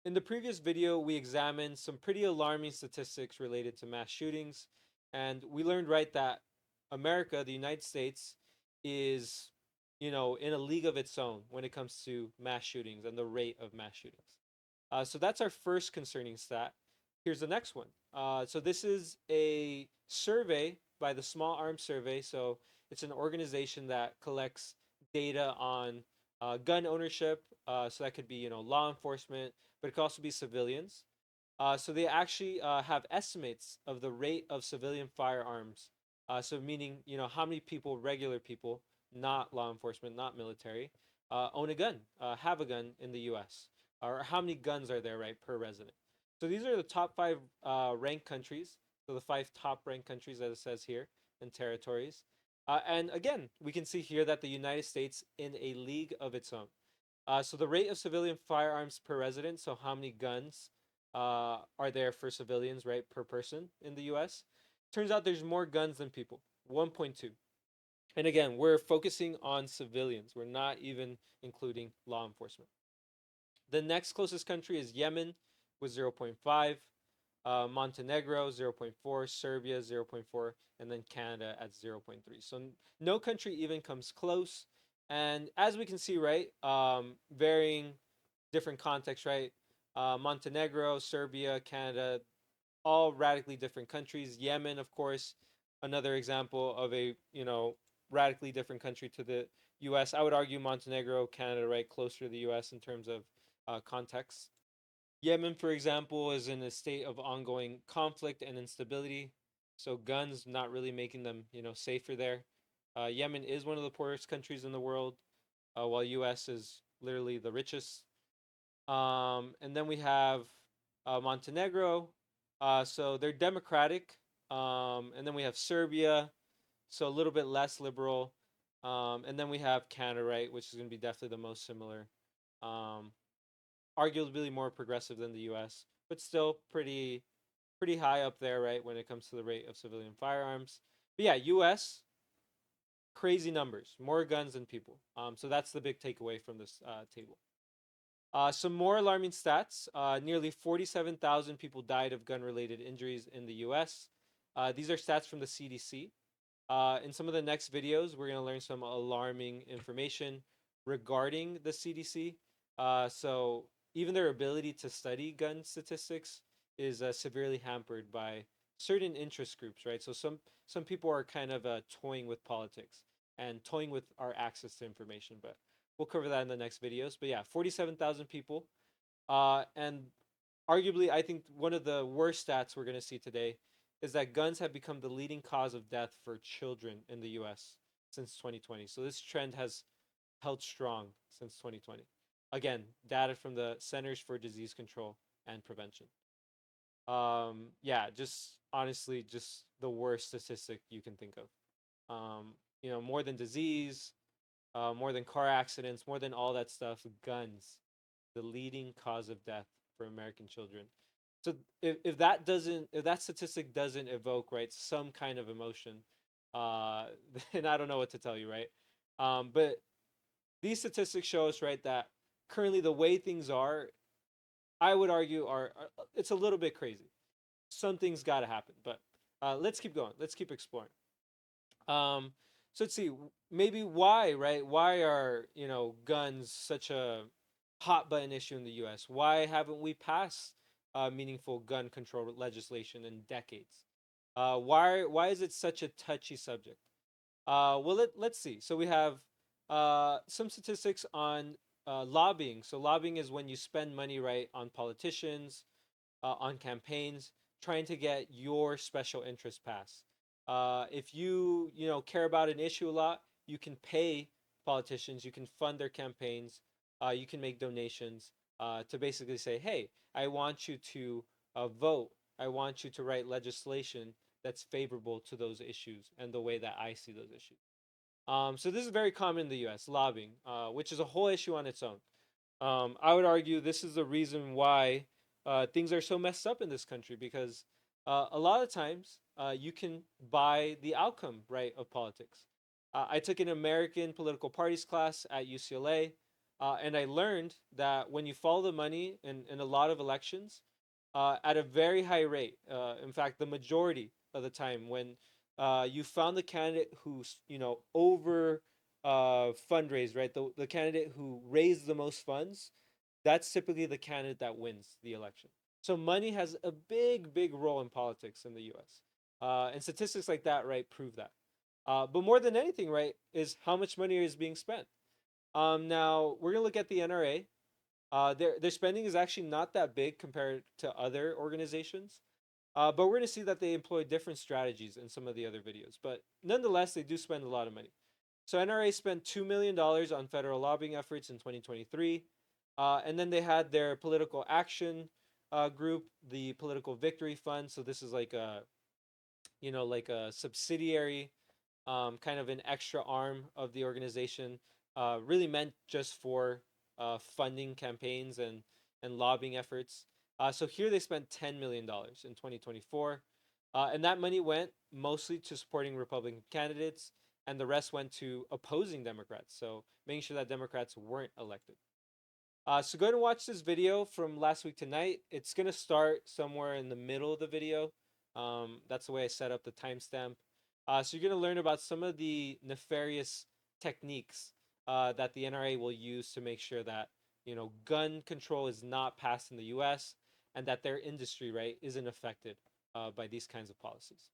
In the previous video, we examined some pretty alarming statistics related to mass shootings, and we learned right that America, the United States, is, in a league of its own when it comes to mass shootings and the rate of mass shootings. So that's our first concerning stat. Here's the next one. So this is a survey by the Small Arms Survey. So it's an organization that collects data on gun ownership. So that could be, law enforcement, but it could also be civilians. So they actually have estimates of the rate of civilian firearms. So meaning, how many people, regular people, not law enforcement, not military, own a gun, have a gun in the U.S. Or how many guns are there, right, per resident. So these are the top five ranked countries. So the five top ranked countries, as it says here, and territories. And again, we can see here that the United States in a league of its own. So the rate of civilian firearms per resident, so how many guns are there for civilians, right, per person in the US? Turns out there's more guns than people, 1.2. And again, we're focusing on civilians. We're not even including law enforcement. The next closest country is Yemen with 0.5, Montenegro 0.4, Serbia 0.4, and then Canada at 0.3. So no country even comes close. And as we can see, right, varying different contexts, right? Montenegro, Serbia, Canada, all radically different countries. Yemen, of course, another example of a radically different country to the U.S. I would argue Montenegro, Canada, right, closer to the U.S. in terms of context. Yemen, for example, is in a state of ongoing conflict and instability. So guns not really making them, safer there. Yemen is one of the poorest countries in the world, while U.S. is literally the richest. And then we have Montenegro. So they're democratic. And then we have Serbia, so a little bit less liberal. And then we have Canada, right, which is going to be definitely the most similar. Um, Arguably more progressive than the U.S., but still pretty high up there, right, when it comes to the rate of civilian firearms. But yeah, U.S. crazy numbers, more guns than people. So that's the big takeaway from this table. Some more alarming stats. Nearly 47,000 people died of gun related injuries in the US. These are stats from the CDC. In some of the next videos, we're going to learn some alarming information regarding the CDC. So, even their ability to study gun statistics is severely hampered by certain interest groups, right? So, some people are kind of toying with politics and toying with our access to information, but we'll cover that in the next videos. But yeah, 47,000 people. And arguably, I think one of the worst stats we're going to see today is that guns have become the leading cause of death for children in the US since 2020. So this trend has held strong since 2020. Again, data from the Centers for Disease Control and Prevention. Yeah, just honestly, just the worst statistic you can think of. More than disease, more than car accidents, more than all that stuff, guns, the leading cause of death for American children. So if that statistic doesn't evoke right some kind of emotion, uh, then I don't know what to tell you, right? But these statistics show us right that currently the way things are, I would argue are it's a little bit crazy. Something's got to happen, but let's keep going. Let's keep exploring. Um, so let's see, maybe why, right? Why are guns such a hot button issue in the U.S.? Why haven't we passed meaningful gun control legislation in decades? Why is it such a touchy subject? Well, let's see. So we have some statistics on lobbying. So lobbying is when you spend money, right, on politicians, on campaigns, trying to get your special interest passed. If you care about an issue a lot, you can pay politicians, you can fund their campaigns, you can make donations to basically say, hey, I want you to vote, I want you to write legislation that's favorable to those issues and the way that I see those issues. So this is very common in the U.S. lobbying, which is a whole issue on its own. I would argue this is the reason why things are so messed up in this country because a lot of times you can buy the outcome, right, of politics. I took an American political parties class at UCLA. And I learned that when you follow the money in a lot of elections, at a very high rate, in fact, the majority of the time, when you found the candidate who's over fundraised, right? The candidate who raised the most funds, that's typically the candidate that wins the election. So money has a big role in politics in the U.S. And statistics like that, right, prove that. But more than anything, right, is how much money is being spent. Now we're gonna look at the NRA. Their spending is actually not that big compared to other organizations, but we're gonna see that they employ different strategies in some of the other videos. But nonetheless, they do spend a lot of money. So NRA spent $2 million on federal lobbying efforts in 2023, and then they had their political action group, the Political Victory Fund. So this is like a like a subsidiary, kind of an extra arm of the organization, really meant just for funding campaigns and lobbying efforts. So here they spent $10 million in 2024, and that money went mostly to supporting Republican candidates, and the rest went to opposing Democrats. So making sure that Democrats weren't elected. So go ahead and watch this video from last week tonight. It's gonna start somewhere in the middle of the video. That's the way I set up the timestamp. So you're gonna learn about some of the nefarious techniques that the NRA will use to make sure that gun control is not passed in the U.S. and that their industry, right, isn't affected by these kinds of policies.